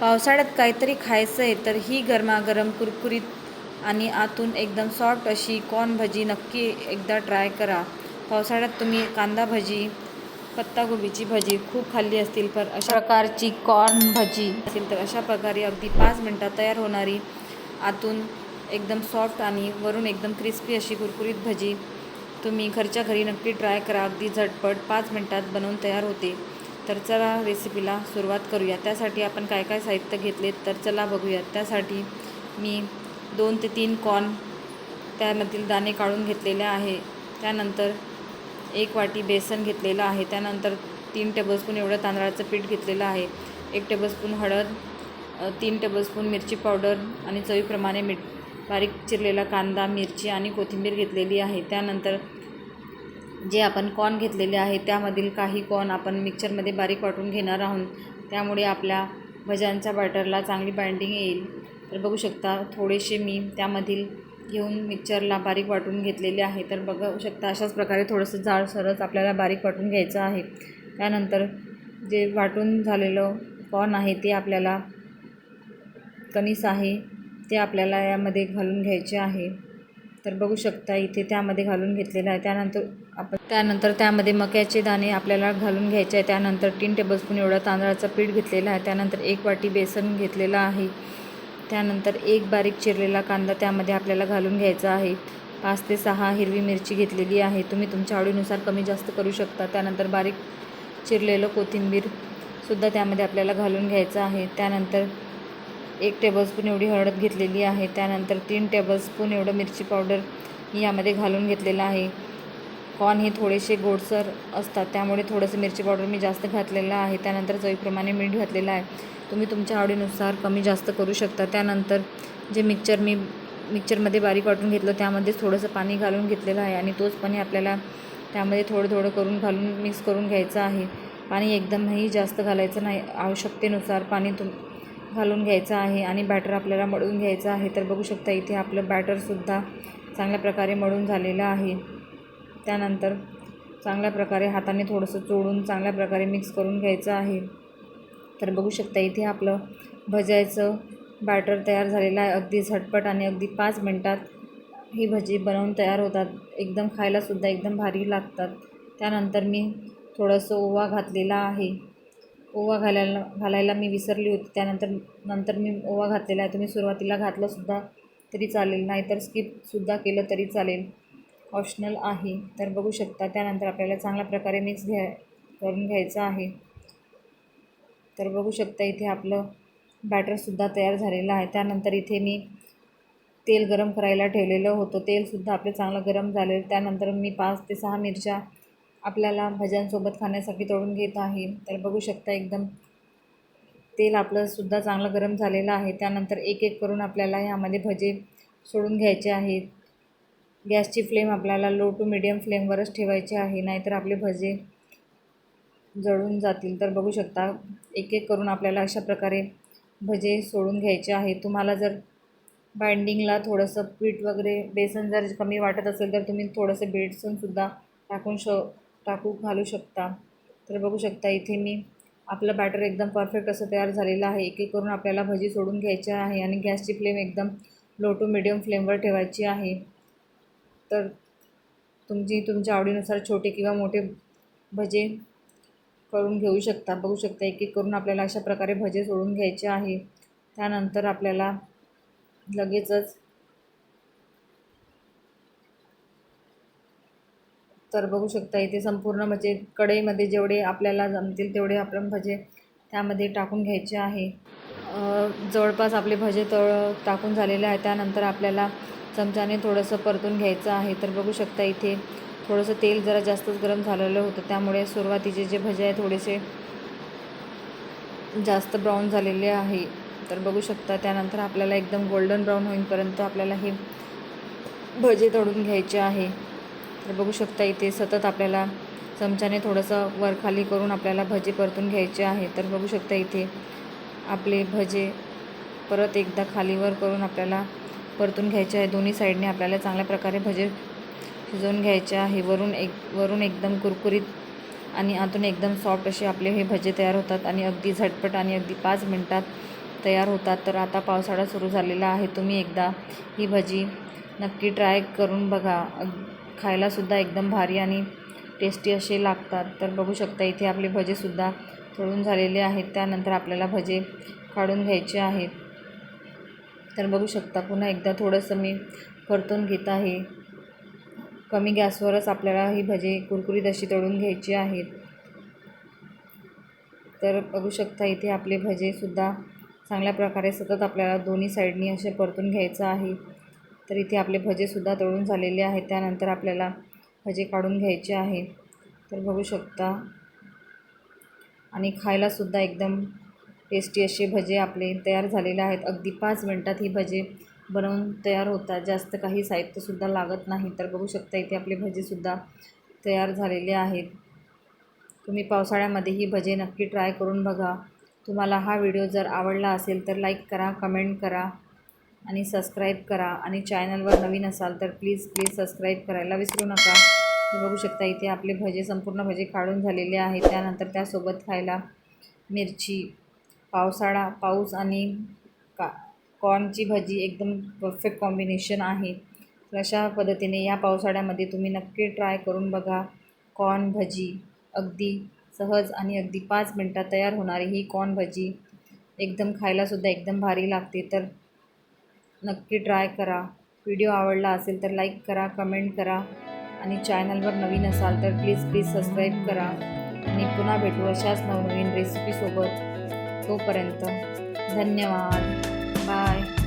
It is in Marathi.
पावसाळ्यात काहीतरी खायचं आहे तर ही गरमागरम कुरकुरीत आणि आतून एकदम सॉफ्ट अशी कॉर्न भजी नक्की एकदा ट्राय करा. पावसाळ्यात तुम्ही कांदा भजी, पत्ताकोबीची भजी खूप खाल्ली असतील, पण अशा प्रकारची कॉर्न भजी असेल तर अशा प्रकारे अगदी 5 मिनिटात तयार होणारी, आतून एकदम सॉफ्ट आणि वरून एकदम क्रिस्पी अशी कुरकुरीत भजी तुम्ही घरच्या घरी नक्की ट्राय करा. अगदी झटपट 5 मिनिटात बनवून तयार होते. तर चला रेसिपीला सुरुवात करूया. त्यासाठी आपण काय काय साहित्य घेतले तर चला बघूयात. त्यासाठी मी 2 ते 3 कॉर्न त्यामधील दाणे काढून घेतलेले आहे. त्यानंतर 1 वाटी बेसन घेतलेलं आहे. त्यानंतर 3 टेबलस्पून एवढं तांदळाचं पीठ घेतलेलं आहे. 1 टेबलस्पून हळद, 3 टेबलस्पून मिरची पावडर आणि चवीप्रमाणे मीठ, बारीक चिरलेला कांदा, मिरची आणि कोथिंबीर घेतलेली आहे. त्यानंतर जे आपण कॉर्न घेतलेले आहे त्यामधील काही कॉर्न आपण मिक्सरमध्ये बारीक वाटून घेणार आहोत. त्यामुळे आपल्या भज्यांच्या बॅटरला चांगली बाइंडिंग येईल. तर बघू शकता थोडेसे मी त्यामधील घेऊन मिक्सरला बारीक वाटून घेतलेले आहे. तर बघू शकता अशाच प्रकारे थोडंसं जाडसरच आपल्याला बारीक वाटून घ्यायचं आहे. त्यानंतर जे वाटून झालेलं कॉर्न आहे ते आपल्याला, कणीस आहे ते आपल्याला यामध्ये घालून घ्यायचे आहे. तर बघू शकता इथे त्यामध्ये घालून घेतलेलं आहे. त्यानंतर त्यामध्ये मक्याचे दाणे आपल्याला घालून घ्यायचे आहे. त्यानंतर 3 टेबलस्पून एवढं तांदळाचं पीठ घेतलेलं आहे. त्यानंतर 1 वाटी बेसन घेतलेलं आहे. त्यानंतर 1 बारीक चिरलेला कांदा त्यामध्ये आपल्याला घालून घ्यायचा आहे. 5 ते 6 हिरवी मिरची घेतलेली आहे. तुम्ही तुमच्या आवडीनुसार कमी जास्त करू शकता. त्यानंतर बारीक चिरलेलं कोथिंबीरसुद्धा त्यामध्ये आपल्याला घालून घ्यायचं आहे. त्यानंतर 1 टेबलस्पून एवढी हळद घेतलेली आहे. त्यानंतर 3 टेबलस्पून एवढं मिरची पावडर यामध्ये घालून घेतलेलं आहे. कॉर्न हे थोडेसे गोडसर असतात त्यामुळे थोडंसं मिरची पावडर मी जास्त घातलेलं आहे. त्यानंतर चवीप्रमाणे मीठ घातलेलं आहे. तुम्ही तुमच्या आवडीनुसार कमी जास्त करू शकता. त्यानंतर जे मिक्सरमध्ये बारीक वाटून घेतलं त्यामध्येच थोडंसं पाणी घालून घेतलेलं आहे आणि तोच पाणी आपल्याला त्यामध्ये थोडं थोडं करून घालून मिक्स करून घ्यायचं आहे. पाणी एकदमही जास्त घालायचं नाही, आवश्यकतेनुसार पाणी घालून घ्यायचं आहे आणि बॅटर आपल्याला मळून घ्यायचं आहे. तर बघू शकता इथे आपलं बॅटरसुद्धा चांगल्या प्रकारे मळून झालेलं आहे. त्यानंतर चांगल्या प्रकारे हाताने थोडंसं चोळून चांगल्या प्रकारे मिक्स करून घ्यायचं आहे. तर बघू शकता इथे आपलं भज्याचं बॅटर तयार झालेलं आहे. अगदी झटपट आणि अगदी 5 मिनिटात ही भजी बनवून तयार होतात. एकदम खायलासुद्धा एकदम भारी लागतात. त्यानंतर मी थोडंसं ओवा घातलेला आहे. ओवा घालायला मी विसरली होती. नंतर मी ओवा घातलेला आहे. तुम्ही सुरुवातीला घातलंसुद्धा तरी चालेल, नाहीतर स्किपसुद्धा केलं तरी चालेल, ऑप्शनल आहे. तर बघू शकता त्यानंतर आपल्याला चांगल्या प्रकारे मिक्स करून घ्यायचं आहे. तर बघू शकता इथे आपलं बॅटरसुद्धा तयार झालेलं आहे. त्यानंतर इथे मी तेल गरम करायला ठेवलेलं होतं. तेलसुद्धा आपलं चांगलं गरम झालेलं. त्यानंतर मी 5 ते 6 मिरच्या आपल्याला भज्यांसोबत खाण्यासाठी तळून घेत आहे. तर बघू शकता एकदम तेल आपलंसुद्धा चांगलं गरम झालेलं आहे. त्यानंतर एक एक करून आपल्याला ह्यामध्ये भजे सोडून घ्यायचे आहेत. गॅसची फ्लेम आपल्याला लो टू मीडियम फ्लेमवरच ठेवायची आहे, नाहीतर आपले भजे जळून जातील. तर बघू शकता एक एक करून आपल्याला अशा प्रकारे भजे सोडून घ्यायचे आहे. तुम्हाला जर बाइंडिंगला थोडंसं पीठ वगैरे बेसन जर कमी वाटत असेल तर तुम्ही थोडंसं बेसनसुद्धा घालू शकता. तर बघू शकता इथे मी आपलं बॅटर एकदम परफेक्ट असं तयार झालेलं आहे. एक एक करून आपल्याला भजी सोडून घ्यायची आहे आणि गॅसची फ्लेम एकदम लो टू मीडियम फ्लेमवर ठेवायची आहे. तर तुमच्या आवडीनुसार छोटे किंवा मोठे भजे करून घेऊ शकता. बघू शकता एक एक करून आपल्याला अशा प्रकारे भजे सोडून घ्यायचे आहे. त्यानंतर आपल्याला लगेचच तर बघू शकता इथे संपूर्ण म्हणजे कढईमध्ये जेवढे आपल्याला जमतील तेवढे आपण भजे त्यामध्ये टाकून घ्यायचे आहे. जवळपास आपले भजे टाकून झालेले आहे. त्यानंतर आपल्याला चमच्याने थोडंसं परतून घ्यायचं आहे. तर बघू शकता इथे थोडंसं तेल जरा जास्तच गरम झालेलं होतं, त्यामुळे सुरुवातीचे जे भजे आहे थोडेसे जास्त ब्राऊन झालेले आहे. तर बघू शकता त्यानंतर आपल्याला एकदम गोल्डन ब्राऊन होईपर्यंत आपल्याला हे भजे तळून घ्यायचे आहे. तर बघू शकता इथे सतत आपल्याला चमच्याने थोडंसं वरखाली करून आपल्याला भजे परतून घ्यायचे आहे. तर बघू शकता इथे आपले भजे परत एकदा खालीवर करून आपल्याला परतून घ्यायचे आहे. दोन्ही साईडने आपल्याला चांगल्या प्रकारे भजे शिजवून घ्यायचे आहे. वरून एकदम कुरकुरीत आणि आतून एकदम सॉफ्ट असे आपले हे भजे तयार होतात आणि अगदी झटपट आणि अगदी 5 मिनिटात तयार होतात. तर आता पावसाळा सुरू झालेला आहे. तुम्ही एकदा ही भजी नक्की ट्राय करून बघा. खायलासुद्धा एकदम भारी आणि टेस्टी असे लागतात. तर बघू शकता इथे आपले भजेसुद्धा तळून झालेले आहेत. त्यानंतर आपल्याला भजे काढून घ्यायचे आहेत. तर बघू शकता पुन्हा एकदा थोडंसं मी परतून घेत आहे. कमी गॅसवरच आपल्याला ही भजी कुरकुरीत अशी तळून घ्यायची आहेत. तर बघू शकता इथे आपले भजेसुद्धा चांगल्या प्रकारे सतत आपल्याला दोन्ही साईडनी असे परतून घ्यायचं आहे. तर इथे आपले भजेसुद्धा तळून झालेले आहेत. त्यानंतर आपल्याला भजे काढून घ्यायचे आहेत. तर बघू शकता आणि खायलासुद्धा एकदम टेस्टी असे भजे आपले तयार झालेले आहेत. अगदी 5 मिनटात ही भजे बनवून तयार होतात. जास्त काही साहित्यसुद्धा लागत नाही. तर बघू शकता इथे आपले भजेसुद्धा तयार झालेले आहेत. तुम्ही पावसाळ्यामध्ये ही भजे नक्की ट्राय करून बघा. तुम्हाला हा व्हिडिओ जर आवडला असेल तर लाईक करा, कमेंट करा आणि सबस्क्राईब करा. आणि चॅनलवर नवीन असाल तर प्लीज सबस्क्राईब करायला विसरू नका. बघू शकता इथे आपले भजे संपूर्ण भजे काढून झालेले आहेत. त्यानंतर त्यासोबत खायला मिरची, पाऊस आणि कॉर्नची भजी एकदम परफेक्ट कॉम्बिनेशन आहे. तर अशा पद्धतीने या पावसाळ्यामध्ये तुम्ही नक्की ट्राय करून बघा. कॉर्न भजी अगदी सहज आणि अगदी 5 मिनटात तयार होणारी ही कॉर्न भजी एकदम खायलासुद्धा एकदम भारी लागते. तर नक्की ट्राय करा. व्हिडिओ आवडला असेल तर लाईक करा, कमेंट करा आणि चॅनलवर नवीन असाल तर प्लीज सबस्क्राईब करा. आणि पुन्हा भेटू अशाच नवनवीन रेसिपीसोबत. तोपर्यंत धन्यवाद. बाय.